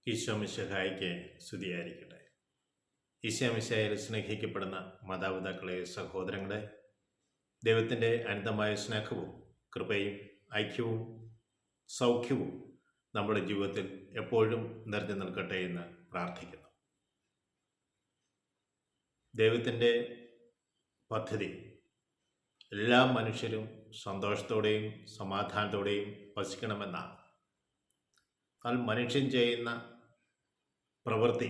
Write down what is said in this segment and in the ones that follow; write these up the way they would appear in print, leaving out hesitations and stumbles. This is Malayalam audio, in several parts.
ഈശോ മിശിഹായ്ക്ക് സ്തുതിയായിരിക്കട്ടെ. ഈശോ മിശിഹായിൽ സ്നേഹിക്കപ്പെടുന്ന മാതാപിതാക്കളെ, സഹോദരങ്ങളെ, ദൈവത്തിൻ്റെ അനന്തമായ സ്നേഹവും കൃപയും ഐക്യവും സൗഖ്യവും നമ്മുടെ ജീവിതത്തിൽ എപ്പോഴും നിറഞ്ഞു നിൽക്കട്ടെ എന്ന് പ്രാർത്ഥിക്കുന്നു. ദൈവത്തിൻ്റെ പദ്ധതി എല്ലാ മനുഷ്യരും സന്തോഷത്തോടെയും സമാധാനത്തോടെയും വസിക്കണമെന്നാണ്. എന്നാൽ മനുഷ്യൻ ചെയ്യുന്ന പ്രവൃത്തി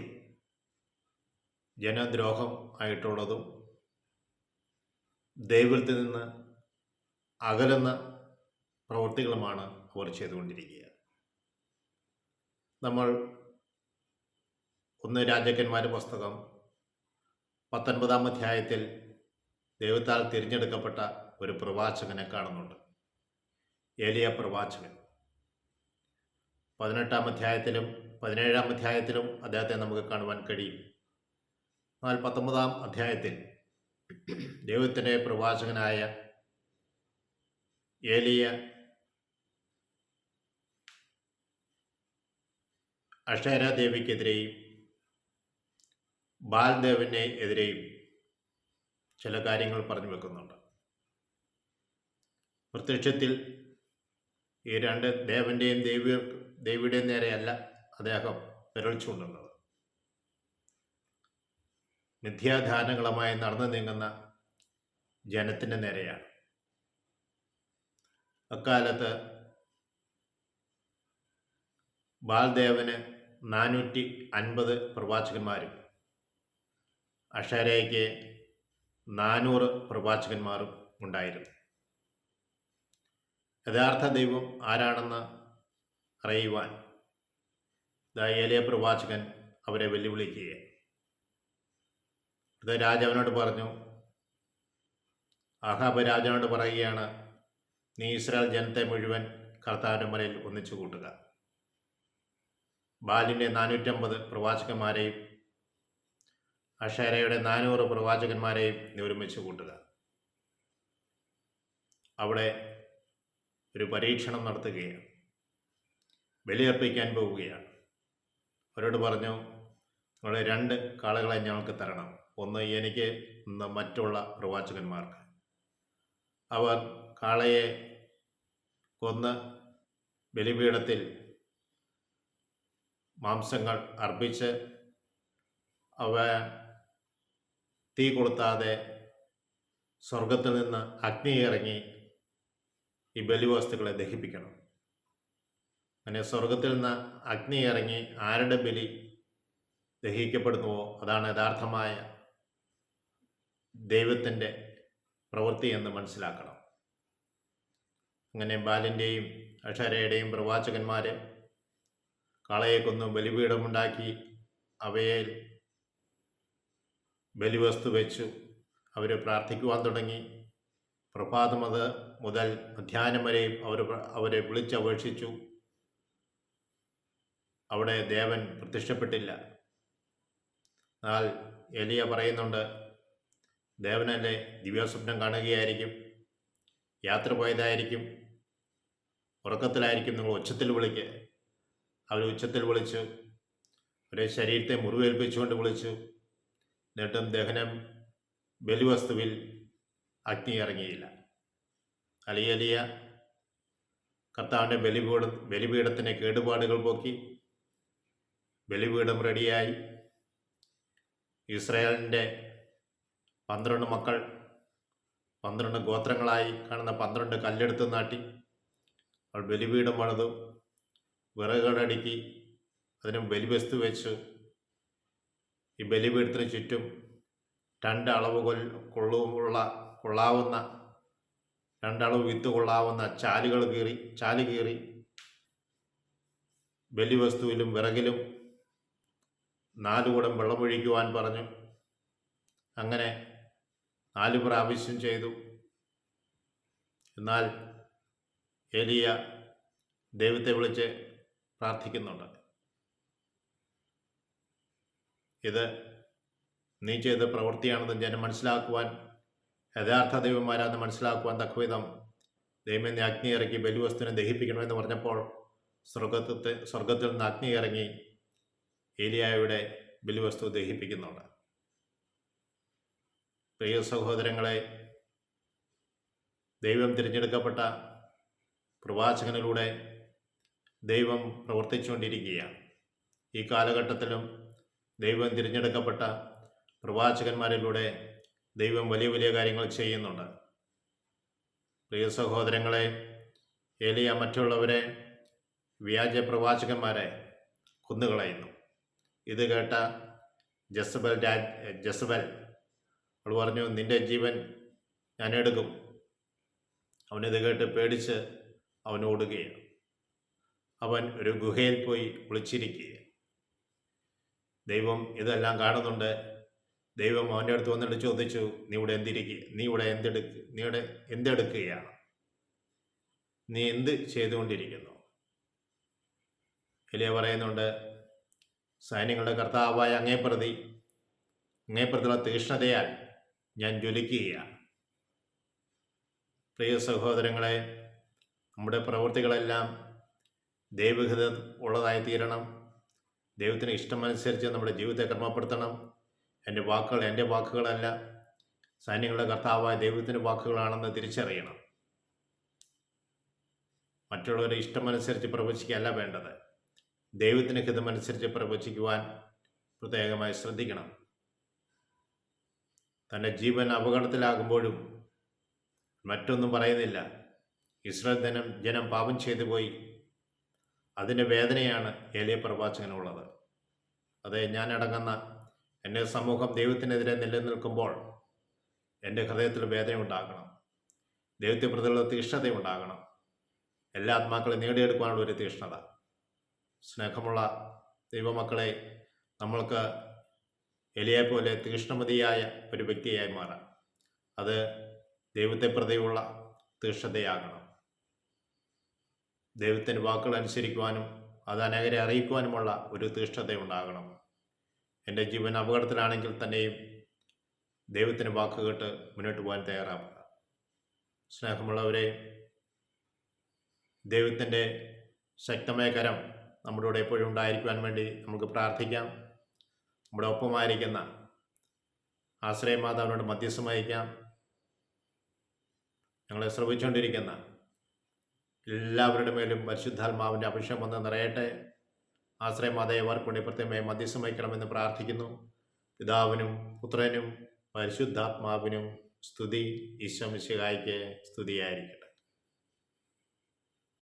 ജനദ്രോഹം ആയിട്ടുള്ളതും ദൈവത്തിൽ നിന്ന് അകലുന്ന പ്രവൃത്തികളുമാണ് അവർ ചെയ്തുകൊണ്ടിരിക്കുക. നമ്മൾ 1 രാജാക്കന്മാരുടെ പുസ്തകം 19-ാം അധ്യായത്തിൽ ദൈവത്താൽ തിരഞ്ഞെടുക്കപ്പെട്ട ഒരു പ്രവാചകനെ കാണുന്നുണ്ട്, ഏലിയ പ്രവാചകൻ. 18-ാം അധ്യായത്തിലും 17-ാം അധ്യായത്തിലും അദ്ദേഹത്തെ നമുക്ക് കാണുവാൻ കഴിയും. എന്നാൽ 19-ാം അധ്യായത്തിൽ ദൈവത്തിൻ്റെ പ്രവാചകനായ ഏലിയ അക്ഷേരാദേവിക്കെതിരെയും ബാൽദേവനെ എതിരെയും ചില കാര്യങ്ങൾ പറഞ്ഞു വെക്കുന്നുണ്ട്. പ്രത്യക്ഷത്തിൽ ഈ രണ്ട് ദേവൻ്റെയും ദേവിയുടെയും നേരെയല്ല അദ്ദേഹം വിരൽ ചൂണ്ടുന്നത്. മിഥ്യാധാരണങ്ങളുമായി നടന്നു നീങ്ങുന്ന ജനത്തിൻ്റെ നേരെയാണ്. അക്കാലത്ത് ബാൽദേവന് 450 പ്രവാചകന്മാരും അക്ഷരയ്ക്ക് 400 പ്രവാചകന്മാരും ഉണ്ടായിരുന്നു. യഥാർത്ഥ ദൈവം ആരാണെന്ന് അറിയുവാൻ ഏലിയ പ്രവാചകൻ അവരെ വെല്ലുവിളിക്കുകയാണ്. ഇത് രാജാവിനോട് പറഞ്ഞു, ആഹാബ് രാജാവിനോട് പറയുകയാണ്, നീ ഇസ്രായേൽ ജനത്തെ മുഴുവൻ കർത്താവിൻ്റെ മലയിൽ ഒന്നിച്ചു കൂട്ടുക. ബാലിൻ്റെ 450 പ്രവാചകന്മാരെയും അക്ഷേരയുടെ 400 പ്രവാചകന്മാരെയും നീ ഒരുമിച്ച് കൂട്ടുക. അവിടെ ഒരു പരീക്ഷണം നടത്തുകയാണ്, ബലിയർപ്പിക്കാൻ പോവുകയാണ്. അവരോട് പറഞ്ഞു, നിങ്ങൾ 2 കാളകളെ ഞങ്ങൾക്ക് തരണം, ഒന്ന് എനിക്ക്, ഒന്ന് മറ്റുള്ള പ്രവാചകന്മാർക്ക്. അവർ കാളയെ കൊന്ന് ബലിപീഠത്തിൽ മാംസങ്ങൾ അർപ്പിച്ച് അവ തീ കൊളുത്താതെ സ്വർഗത്തിൽ നിന്ന് അഗ്നി ഇറങ്ങി ഈ ബലിവസ്തുക്കളെ ദഹിപ്പിക്കണം. അങ്ങനെ സ്വർഗത്തിൽ നിന്ന് അഗ്നി ഇറങ്ങി ആരുടെ ബലി ദഹിക്കപ്പെടുന്നുവോ അതാണ് യഥാർത്ഥമായ ദൈവത്തിൻ്റെ പ്രവൃത്തി എന്ന് മനസ്സിലാക്കണം. അങ്ങനെ ബാലിൻ്റെയും അക്ഷരയുടെയും പ്രവാചകന്മാർ കാളയെ കൊന്നു ബലിപീഠമുണ്ടാക്കി അവയെ ബലിവസ്തു വെച്ചു. അവർ പ്രാർത്ഥിക്കുവാൻ തുടങ്ങി. പ്രഭാതം മുതൽ മധ്യാഹ്നം വരെയും അവരെ വിളിച്ചപേക്ഷിച്ചു. അവിടെ ദേവൻ പ്രത്യക്ഷപ്പെട്ടില്ല. എന്നാൽ ഏലിയ പറയുന്നുണ്ട്, ദേവനല്ലേ, ദിവ്യസ്വപ്നം കാണുകയായിരിക്കും, യാത്ര പോയതായിരിക്കും, ഉറക്കത്തിലായിരിക്കും, നിങ്ങൾ ഉച്ചത്തിൽ വിളിക്കുക. അവർ ഉച്ചത്തിൽ വിളിച്ചു, അവരെ ശരീരത്തെ മുറിവേൽപ്പിച്ചുകൊണ്ട് വിളിച്ചു. എന്നിട്ടും ദഹനം ബലിവസ്തുവിൽ അഗ്നി ഇറങ്ങിയില്ല. ഏലിയ കർത്താവിൻ്റെ ബലിപീഠത്തിന് കേടുപാടുകൾ പോക്കി. ബലിപീഠം റെഡിയായി. ഇസ്രായേലിൻ്റെ 12 മക്കൾ 12 ഗോത്രങ്ങളായി കാണുന്ന 12 കല്ലെടുത്ത് നാട്ടി അവൾ ബലിപീഠം പണിതു, വിറകുകളടുക്കി, അതിന് ബലിവസ്തു വെച്ചു. ഈ ബലിപീഠത്തിന് ചുറ്റും 2 അളവ് കൊള്ളാവുന്ന 2 അളവ് വിത്ത് കൊള്ളാവുന്ന ചാല് കീറി ബലിവസ്തുവിലും വിറകിലും 4 കുടം വെള്ളമൊഴിക്കുവാൻ പറഞ്ഞു. അങ്ങനെ 4 പ്രാവശ്യം ചെയ്തു. എന്നാൽ ഏലിയ ദൈവത്തെ വിളിച്ച് പ്രാർത്ഥിക്കുന്നുണ്ട്, ഇത് നീ ചെയ്ത പ്രവൃത്തിയാണെന്ന് ജനം മനസ്സിലാക്കുവാൻ, യഥാർത്ഥ ദൈവന്മാരാണെന്ന് മനസ്സിലാക്കുവാൻ തക്കവിധം ദൈവം നീ അഗ്നി ഇറക്കി ബലിവസ്തുവിനെ ദഹിപ്പിക്കണമെന്ന് പറഞ്ഞപ്പോൾ സ്വർഗത്തിൽ നിന്ന് അഗ്നി ഇറങ്ങി ഏലിയായുടെ ബലിവസ്തു ദഹിപ്പിക്കുന്നുണ്ട്. പ്രിയ സഹോദരങ്ങളെ, ദൈവം തിരഞ്ഞെടുക്കപ്പെട്ട പ്രവാചകനിലൂടെ ദൈവം പ്രവർത്തിച്ചുകൊണ്ടിരിക്കുകയാണ്. ഈ കാലഘട്ടത്തിലും ദൈവം തിരഞ്ഞെടുക്കപ്പെട്ട പ്രവാചകന്മാരിലൂടെ ദൈവം വലിയ വലിയ കാര്യങ്ങൾ ചെയ്യുന്നുണ്ട്. പ്രിയ സഹോദരങ്ങളെ, ഏലിയ മറ്റുള്ളവരെ, വ്യാജ പ്രവാചകന്മാരെ കൊന്നുകളയുന്നു. ഇത് കേട്ട ജസബൽ അവൾ പറഞ്ഞു, നിന്റെ ജീവൻ ഞാൻ എടുക്കും. അവനിത് കേട്ട് പേടിച്ച് അവൻ ഓടുകയാണ്. അവൻ ഒരു ഗുഹയിൽ പോയി ഒളിച്ചിരിക്കുക. ദൈവം ഇതെല്ലാം കാണുന്നുണ്ട്. ദൈവം അവൻ്റെ അടുത്ത് വന്നിട്ട് ചോദിച്ചു, നീ ഇവിടെ എന്തെടുക്കുകയാണ്? നീ എന്ത് ചെയ്തുകൊണ്ടിരിക്കുന്നു? ഏലിയ പറയുന്നുണ്ട്, സൈന്യങ്ങളുടെ കർത്താവായ അങ്ങേപ്രതിയുള്ള തീഷ്ണതയാൽ ഞാൻ ജ്വലിക്കുകയാണ്. പ്രിയ സഹോദരങ്ങളെ, നമ്മുടെ പ്രവൃത്തികളെല്ലാം ദൈവഹിതം ഉള്ളതായി തീരണം. ദൈവത്തിന് ഇഷ്ടമനുസരിച്ച് നമ്മുടെ ജീവിതത്തെ ക്രമപ്പെടുത്തണം. എൻ്റെ വാക്കുകളല്ല, സൈന്യങ്ങളുടെ കർത്താവായ ദൈവത്തിൻ്റെ വാക്കുകളാണെന്ന് തിരിച്ചറിയണം. മറ്റുള്ളവരുടെ ഇഷ്ടമനുസരിച്ച് പ്രവചിക്കുകയല്ല വേണ്ടത്. ദൈവത്തിന് ഹിതമനുസരിച്ച് പ്രവചിക്കുവാൻ പ്രത്യേകമായി ശ്രദ്ധിക്കണം. തൻ്റെ ജീവൻ അപകടത്തിലാകുമ്പോഴും മറ്റൊന്നും പറയുന്നില്ല. ഇസ്രായേൽ ജനം പാപം ചെയ്തു പോയി. അതിൻ്റെ വേദനയാണ് ഏലിയ പ്രവാചകനുള്ളത്. അതെ, ഞാനടങ്ങുന്ന എൻ്റെ സമൂഹം ദൈവത്തിനെതിരെ നിലനിൽക്കുമ്പോൾ എൻ്റെ ഹൃദയത്തിൽ വേദന ഉണ്ടാകണം. ദൈവത്തെ പ്രതിയുള്ള തീഷ്ണത ഉണ്ടാകണം. എല്ലാ ആത്മാക്കളെയും നേടിയെടുക്കുവാനുള്ള ഒരു തീഷ്ണത. സ്നേഹമുള്ള ദൈവമക്കളെ, നമ്മൾക്ക് എലിയെ പോലെ തീഷ്ണമതിയായ ഒരു വ്യക്തിയായി മാറാം. അത് ദൈവത്തെ പ്രതിയുള്ള തീഷ്ണതയാകണം. ദൈവത്തിൻ്റെ വാക്കുകൾ അനുസരിക്കുവാനും അത് അനേകരെ അറിയിക്കുവാനുമുള്ള ഒരു തീഷ്ണത ഉണ്ടാകണം. എൻ്റെ ജീവൻ അപകടത്തിലാണെങ്കിൽ തന്നെയും ദൈവത്തിൻ്റെ വാക്ക് കേട്ട് മുന്നോട്ട് പോകാൻ തയ്യാറാവുക. സ്നേഹമുള്ളവരെ, ദൈവത്തിൻ്റെ ശക്തമായ കരം നമ്മുടെ കൂടെ എപ്പോഴും ഉണ്ടായിരിക്കുവാൻ വേണ്ടി നമുക്ക് പ്രാർത്ഥിക്കാം. നമ്മുടെ ഒപ്പമായിരിക്കുന്ന ആശ്രയമാതാവിനോട് മധ്യസ്ഥം വഹിക്കാം. ഞങ്ങളെ ശ്രമിച്ചുകൊണ്ടിരിക്കുന്ന എല്ലാവരുടെ മേലും പരിശുദ്ധാത്മാവിൻ്റെ അഭിഷേകം വന്ന് നിറയട്ടെ. ആശ്രയമാതാവ് അവർക്കുവേണ്ടി പ്രത്യേകമായി മധ്യസ്ഥം വഹിക്കണമെന്ന് പ്രാർത്ഥിക്കുന്നു. പിതാവിനും പുത്രനും പരിശുദ്ധാത്മാവിനും സ്തുതി. ഈശോ മിശിഹായ്ക്ക് സ്തുതിയായിരിക്കും.